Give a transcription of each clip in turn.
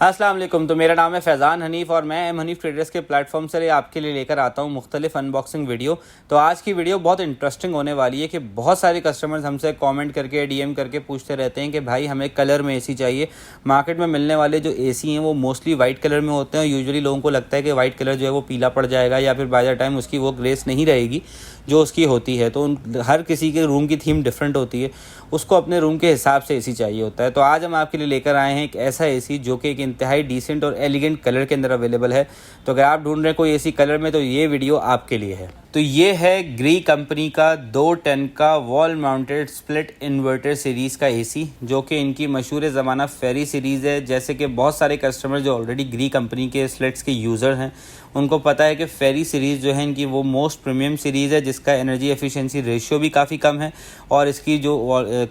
अस्सलाम वालेकुम। तो मेरा नाम है फैज़ान हनीफ़ और मैं एम हनीफ़ ट्रेडर्स के प्लेटफॉर्म से आपके लिए लेकर आता हूँ मुख्तलिफ अनबॉक्सिंग वीडियो। तो आज की वीडियो बहुत इंटरेस्टिंग होने वाली है कि बहुत सारे कस्टमर्स हमसे कमेंट करके डीएम करके पूछते रहते हैं कि भाई हमें कलर में एसी चाहिए। मार्केट में मिलने वाले जो एसी हैं वो मोस्टली वाइट कलर में होते हैं। यूजुअली लोगों को लगता है कि वाइट कलर जो है वो पीला पड़ जाएगा या फिर बाय द टाइम उसकी वो ग्रेस नहीं रहेगी जो उसकी होती है। तो हर किसी के रूम की थीम डिफरेंट होती है, उसको अपने रूम के हिसाब से एसी चाहिए होता है। तो आज हम आपके लिए लेकर आए हैं एक ऐसा एसी जो कि एक इंतहाई डिसेंट और एलिगेंट कलर के अंदर अवेलेबल है। तो अगर आप ढूंढ रहे हैं कोई एसी कलर में तो ये वीडियो आपके लिए है। तो ये है ग्री कंपनी का 2 टन का wall mounted split inverter series का एसी, जो कि इनकी मशहूर ज़माना फेरी सीरीज़ है। जैसे कि बहुत सारे कस्टमर जो ऑलरेडी ग्री कंपनी के स्लिट्स के यूज़र हैं उनको पता है कि फेरी सीरीज़ जो है इनकी वो मोस्ट प्रीमियम सीरीज़ है, जिसका एनर्जी एफिशिएंसी रेशियो भी काफ़ी कम है और इसकी जो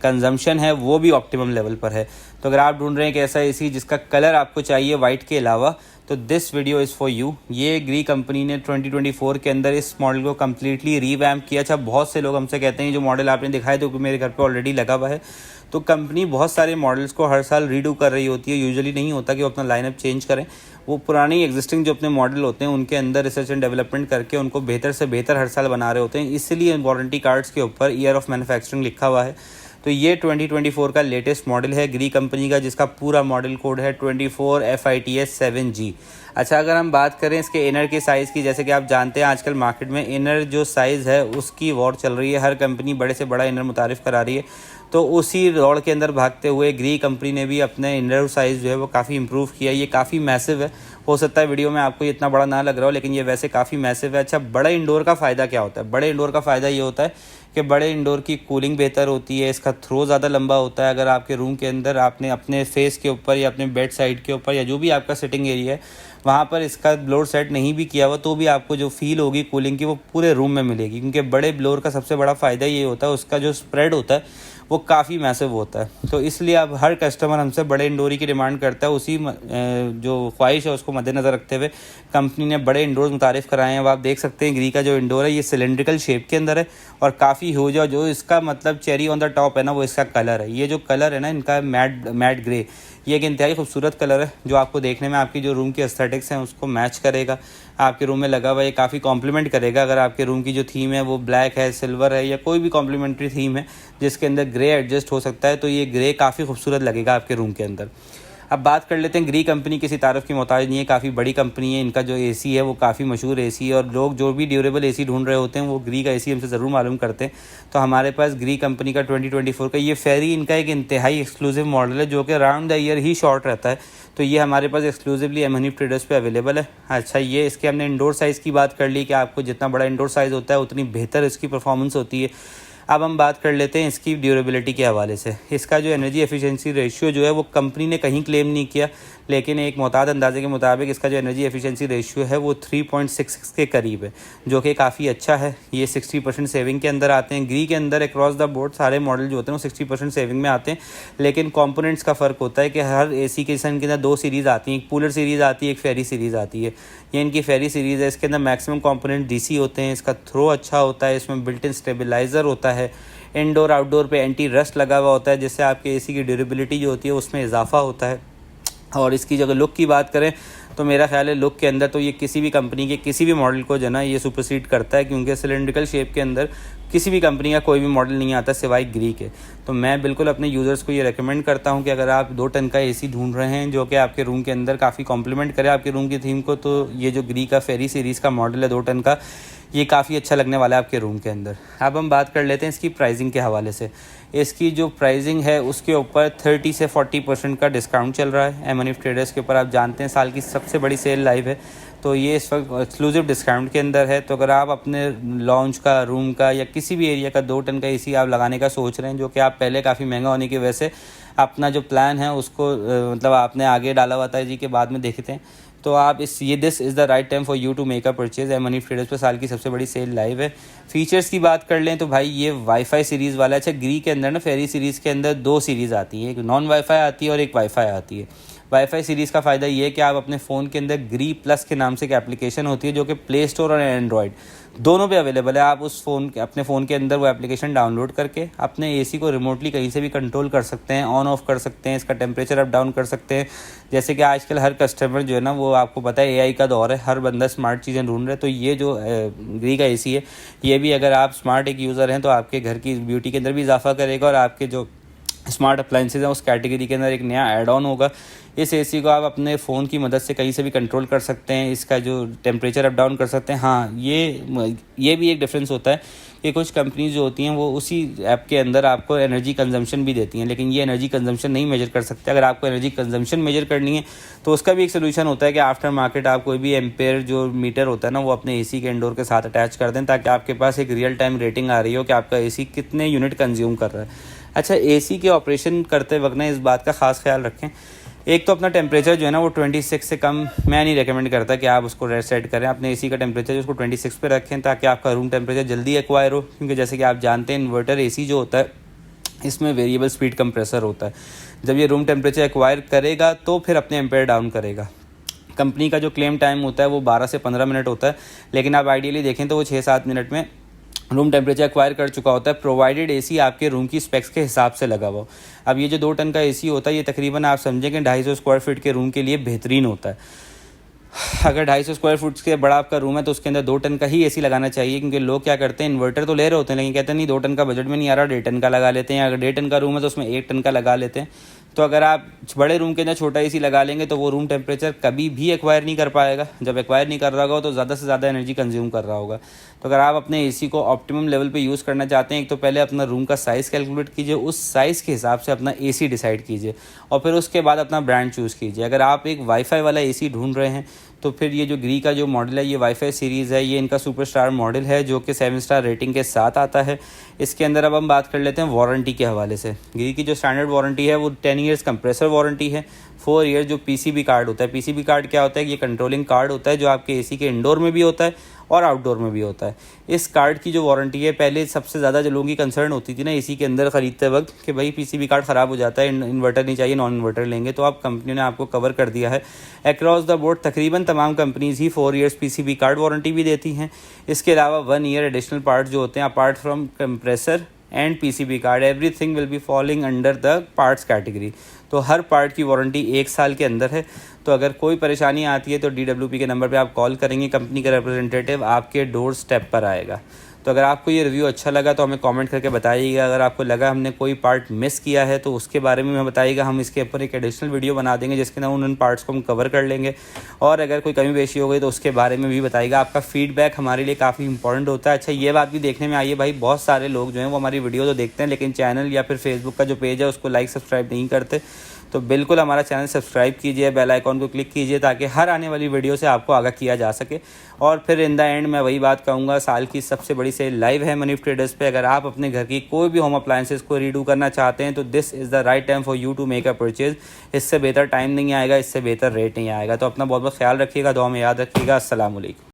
कंजम्पशन है वो भी ऑप्टिमम लेवल पर है। तो अगर आप ढूंढ रहे हैं कि ऐसा एसी जिसका कलर आपको चाहिए वाइट के अलावा, तो this video is for you. ये ग्री कंपनी ने 2024 के अंदर इस मॉडल को कम्प्लीटली रीवैम्प किया। अच्छा, बहुत से लोग हमसे कहते हैं जो मॉडल आपने दिखाया तो मेरे घर पे ऑलरेडी लगा हुआ है। तो कंपनी बहुत सारे मॉडल्स को हर साल रीडू कर रही होती है। यूजुअली नहीं होता कि वो अपना लाइनअप चेंज करें, वो पुरानी एग्जिस्टिंग जो अपने मॉडल होते हैं उनके अंदर रिसर्च एंड डेवलपमेंट करके उनको बेहतर से बेहतर हर साल बना रहे होते हैं। इसलिए वारंटी कार्ड्स के ऊपर ईयर ऑफ मैन्युफैक्चरिंग लिखा हुआ है। तो ये 2024 का लेटेस्ट मॉडल है ग्री कंपनी का, जिसका पूरा मॉडल कोड है 24FITS7G। अच्छा, अगर हम बात करें इसके इनर के साइज़ की, जैसे कि आप जानते हैं आजकल मार्केट में इनर जो साइज़ है उसकी वॉर चल रही है। हर कंपनी बड़े से बड़ा इनर मुतारिफ़ करा रही है। तो उसी दौड़ के अंदर भागते हुए ग्री कंपनी ने भी अपने इनर साइज़ जो है वो काफ़ी इंप्रूव किया। ये काफ़ी मैसिव है। हो सकता है वीडियो में आपको ये इतना बड़ा ना लग रहा हो, लेकिन ये वैसे काफ़ी मैसिव है। अच्छा, बड़े इंडोर का फ़ायदा क्या होता है? बड़े इंडोर का फ़ायदा ये होता है कि बड़े इंडोर की कूलिंग बेहतर होती है, इसका थ्रो ज़्यादा लंबा होता है। अगर आपके रूम के अंदर आपने अपने फेस के ऊपर या अपने बेड साइड के ऊपर या जो भी आपका सिटिंग एरिया है वहाँ पर इसका ब्लोअर सेट नहीं भी किया हुआ तो भी आपको जो फील होगी कूलिंग की वो पूरे रूम में मिलेगी, क्योंकि बड़े ब्लोअर का सबसे बड़ा फ़ायदा ये होता है उसका जो स्प्रेड होता है वो काफ़ी मैसिव होता है। तो इसलिए अब हर कस्टमर हमसे बड़े इंडोर की डिमांड करता है। उसी जो ख्वाहिश है उसको मद्देनज़र रखते हुए कंपनी ने बड़े इंडोर मुतारिफ़ कराए हैं। अब आप देख सकते हैं ग्री का जो इंडोर है ये सिलेंड्रिकल शेप के अंदर है और काफ़ी ह्यूज है। जो इसका मतलब चेरी ऑन द टॉप है ना, वो इसका कलर है। ये जो कलर है ना इनका मैट ग्रे, ये एक इंतहाई खूबसूरत कलर है जो आपको देखने में आपकी जो रूम की एस्थेटिक्स हैं उसको मैच करेगा। आपके रूम में लगा हुआ ये काफ़ी कॉम्प्लीमेंट करेगा। अगर आपके रूम की जो थीम है वो ब्लैक है, सिल्वर है या कोई भी कॉम्प्लीमेंट्री थीम है जिसके अंदर ग्रे एडजस्ट हो सकता है, तो ये ग्रे काफ़ी खूबसूरत लगेगा आपके रूम के अंदर। अब बात कर लेते हैं, ग्री कंपनी किसी तारीफ़ की मोहताज नहीं है, काफ़ी बड़ी कंपनी है। इनका जो एसी है वो काफ़ी मशहूर एसी है और लोग जो भी ड्यूरेबल एसी ढूंढ रहे होते हैं वो ग्री का एसी हमसे ज़रूर मालूम करते हैं। तो हमारे पास ग्री कंपनी का 2024 का ये फेरी इनका एक इंतहाई एक्सक्लूसिव मॉडल है जो कि round the year he short रहता है। तो ये हमारे पास एक्सक्लूसिवली एम हनीफ़ ट्रेडर्स पे अवेलेबल है। अच्छा, ये इसके हमने इंडोर साइज़ की बात कर ली कि आपको जितना बड़ा इंडोर साइज़ होता है उतनी बेहतर इसकी परफॉर्मेंस होती है। अब हम बात कर लेते हैं इसकी ड्यूरेबिलिटी के हवाले से। इसका जो एनर्जी एफिशिएंसी रेशियो जो है वो कंपनी ने कहीं क्लेम नहीं किया, लेकिन एक मोहताद अंदाजे के मुताबिक इसका जो एनर्जी एफिशिएंसी रेशियो है वो 3.66 के करीब है, जो कि काफ़ी अच्छा है। ये 60% सेविंग के अंदर आते हैं। ग्री के अंदर अक्रॉस द बोर्ड सारे मॉडल जो होते हैं वो 60% सेविंग में आते हैं, लेकिन कंपोनेंट्स का फ़र्क होता है कि हर एसी के अंदर 2 सीरीज़ आती हैं, एक कूलर सीरीज़ आती है, एक फेरी सीरीज़ आती है। ये इनकी फेरी सीरीज़ है। इसके अंदर मैक्सिमम कंपोनेंट डीसी होते हैं, इसका थ्रो अच्छा होता है, इसमें बिल्ट इन स्टेबलाइज़र होता है, इंडोर आउटडोर पे एंटी रस्ट लगा हुआ होता है, जिससे आपके एसी की ड्यूरेबिलिटी जो होती है उसमें इजाफा होता है। और इसकी जगह लुक की बात करें तो मेरा ख्याल है लुक के अंदर तो ये किसी भी कंपनी के किसी भी मॉडल को जो ना ये सुपरसीड करता है, क्योंकि सिलेंड्रिकल शेप के अंदर किसी भी कंपनी का कोई भी मॉडल नहीं आता सिवाय ग्री के। तो मैं बिल्कुल अपने यूज़र्स को ये रेकमेंड करता हूँ कि अगर आप 2 टन का एसी ढूंढ रहे हैं जो कि आपके रूम के अंदर काफ़ी कॉम्प्लीमेंट करे आपके रूम की थीम को, तो ये जो ग्री का फेरी सीरीज़ का मॉडल है 2 टन का, ये काफ़ी अच्छा लगने वाला है आपके रूम के अंदर। अब हम बात कर लेते हैं इसकी प्राइसिंग के हवाले से। इसकी जो प्राइसिंग है उसके ऊपर 30 से 40% का डिस्काउंट चल रहा है एम हनीफ़ ट्रेडर्स के ऊपर। आप जानते हैं साल की सबसे बड़ी सेल लाइव है, तो ये इस वक्त एक्सक्लूसिव डिस्काउंट के अंदर है। तो अगर आप अपने लॉन्च का, रूम का या किसी भी एरिया का 2 टन का एसी आप लगाने का सोच रहे हैं, जो कि आप पहले काफ़ी महंगा होने की वजह से अपना जो प्लान है उसको मतलब आपने आगे डाला हुआ था जी के बाद में देखते हैं, तो आप this is the right time for you to make a purchase. M Hanif traders पे साल की सबसे बड़ी सेल लाइव है। फीचर्स की बात कर लें तो भाई ये वाईफाई सीरीज़ वाला है। अच्छा, ग्री के अंदर ना फेरी सीरीज़ के अंदर 2 सीरीज़ आती है, एक नॉन वाईफाई आती है और एक वाईफाई आती है। वाईफाई सीरीज़ का फ़ायदा ये है कि आप अपने फ़ोन के अंदर ग्री प्लस के नाम से एक एप्लीकेशन होती है जो कि प्ले स्टोर और एंड्रॉयड दोनों पे अवेलेबल है। आप उस अपने फ़ोन के अंदर वो एप्लीकेशन डाउनलोड करके अपने एसी को रिमोटली कहीं से भी कंट्रोल कर सकते हैं, ऑन ऑफ कर सकते हैं, इसका टेम्परेचर अप डाउन कर सकते हैं। जैसे कि आजकल हर कस्टमर जो है ना, वो आपको पता है एआई का दौर है, हर बंदा स्मार्ट चीज़ें ढूंढ रहे हैं। तो ये जो ग्री का एसी है, ये भी अगर आप स्मार्ट एक यूज़र हैं तो आपके घर की ब्यूटी के अंदर भी इजाफा करेगा और आपके जो स्मार्ट अप्लाइंसेज हैं उस कैटेगरी के अंदर एक नया ऐड ऑन होगा। इस एसी को आप अपने फ़ोन की मदद से कहीं से भी कंट्रोल कर सकते हैं, इसका जो टेम्परेचर अप डाउन कर सकते हैं। हाँ, ये भी एक डिफरेंस होता है कि कुछ कंपनीज जो होती हैं वो उसी ऐप के अंदर आपको एनर्जी कंजम्पशन भी देती हैं, लेकिन ये एनर्जी कंजम्पशन नहीं मेजर कर सकते। अगर आपको एनर्जी कंजम्पशन मेजर करनी है तो उसका भी एक सोल्यूशन होता है कि आफ्टर मार्केट आप कोई भी एम्पेयर जो मीटर होता है ना, वो अपने एसी के इंडोर के साथ अटैच कर दें, ताकि आपके पास एक रियल टाइम रेटिंग आ रही हो कि आपका एसी कितने यूनिट कंज्यूम कर रहा है। अच्छा, एसी के ऑपरेशन करते वक्त ना इस बात का ख़ास ख्याल रखें। एक तो अपना टेम्परेचर जो है ना वो 26 से कम मैं नहीं रेकमेंड करता कि आप उसको सेट करें। अपने एसी का टेम्परेचर उसको 26 पे रखें ताकि आपका रूम टेम्परेचर जल्दी एक्वायर हो, क्योंकि जैसे कि आप जानते हैं इन्वर्टर एसी जो होता है इसमें वेरिएबल स्पीड कंप्रेसर होता है। जब ये रूम टेम्परेचर एक्वायर करेगा तो फिर अपने एम्पेयर डाउन करेगा। कंपनी का जो क्लेम टाइम होता है वो 12 से 15 मिनट होता है, लेकिन आप आइडियली देखें तो वो 6-7 मिनट में रूम टेम्परेचर एक्वायर कर चुका होता है, प्रोवाइडेड एसी आपके रूम की स्पेक्स के हिसाब से लगा हुआ। अब ये जो 2 टन का एसी होता है ये तकरीबन आप समझें कि 250 स्क्वायर फीट के रूम के लिए बेहतरीन होता है। अगर 250 स्क्वायर फुट के बड़ा आपका रूम है तो उसके अंदर 2 टन का ही एसी लगाना चाहिए, क्योंकि लोग क्या करते हैं, इन्वर्टर तो ले रहे होते हैं लेकिन कहते हैं नहीं 2 टन का बजट में नहीं आ रहा, 1.5 टन का लगा लेते हैं। अगर 1.5 टन का रूम है तो उसमें 1 टन का लगा लेते हैं। तो अगर आप बड़े रूम के अंदर छोटा एसी लगा लेंगे तो वो रूम टेम्परेचर कभी भी एक्वायर नहीं कर पाएगा। जब एक्वायर नहीं कर रहा होगा तो ज़्यादा से ज़्यादा एनर्जी कंज्यूम कर रहा होगा। तो अगर आप अपने एसी को ऑप्टिमम लेवल पे यूज़ करना चाहते हैं, एक तो पहले अपना रूम का साइज़ कैलकुलेट कीजिए, उस साइज़ के हिसाब से अपना एसी डिसाइड कीजिए और फिर उसके बाद अपना ब्रांड चूज़ कीजिए। अगर आप एक वाईफाई वाला एसी ढूंढ रहे हैं तो फिर ये जो ग्री का जो मॉडल है ये वाईफाई सीरीज़ है, ये इनका सुपरस्टार मॉडल है जो कि 7 स्टार रेटिंग के साथ आता है। इसके अंदर अब हम बात कर लेते हैं वारंटी के हवाले से। ग्री की जो स्टैंडर्ड वारंटी है वो 10 ईयर्स कंप्रेसर वारंटी है, 4 ईयर जो पीसीबी कार्ड होता है। पीसीबी कार्ड क्या होता है, ये कंट्रोलिंग कार्ड होता है जो आपके एसी के इंडोर में भी होता है और आउटडोर में भी होता है। इस कार्ड की जो वारंटी है, पहले सबसे ज़्यादा जो लोगों की कंसर्न होती थी ना एसी के अंदर ख़रीदते वक्त कि भाई पीसीबी कार्ड ख़राब हो जाता है, इन्वर्टर नहीं चाहिए, नॉन इन्वर्टर लेंगे, तो अब कंपनी ने आपको कवर कर दिया है अक्रॉस द बोर्ड। तकरीबन तमाम कंपनीज ही 4 ईयर्स पीसीबी कार्ड वारंटी भी देती हैं। इसके अलावा 1 ईयर एडिशनल पार्ट जो होते हैं apart from compressor and PCB card, everything will be falling under the parts category. तो हर पार्ट की वारंटी 1 साल के अंदर है। तो अगर कोई परेशानी आती है तो DWP के नंबर पे आप कॉल करेंगे, कंपनी का रिप्रेजेंटेटिव आपके डोर स्टेप पर आएगा। तो अगर आपको ये रिव्यू अच्छा लगा तो हमें कमेंट करके बताइएगा। अगर आपको लगा हमने कोई पार्ट मिस किया है तो उसके बारे में हमें बताइएगा, हम इसके ऊपर एक एडिशनल वीडियो बना देंगे जिसके अंदर उन पार्ट्स को हम कवर कर लेंगे। और अगर कोई कमी पेशी हो गई तो उसके बारे में भी बताइएगा। आपका फीडबैक हमारे लिए काफ़ी इंपॉर्टेंट होता है। अच्छा, ये बात भी देखने में आई है भाई, बहुत सारे लोग जो हैं वो हमारी वीडियो तो देखते हैं लेकिन चैनल या फिर फेसबुक का जो पेज है उसको लाइक सब्सक्राइब नहीं करते। तो बिल्कुल हमारा चैनल सब्सक्राइब कीजिए, बेल आइकॉन को क्लिक कीजिए ताकि हर आने वाली वीडियो से आपको आगाह किया जा सके। और फिर इन द एंड मैं वही बात कहूँगा, साल की सबसे बड़ी सेल लाइव है मनी ट्रेडर्स पे। अगर आप अपने घर की कोई भी होम अप्लायंसेस को रीडू करना चाहते हैं तो this is the right time for you to make a purchase. इससे बेहतर टाइम नहीं आएगा, इससे बेहतर रेट नहीं आएगा। तो अपना बहुत बहुत ख्याल रखिएगा, दुआ में याद रखिएगा। अस्सलाम वालेकुम।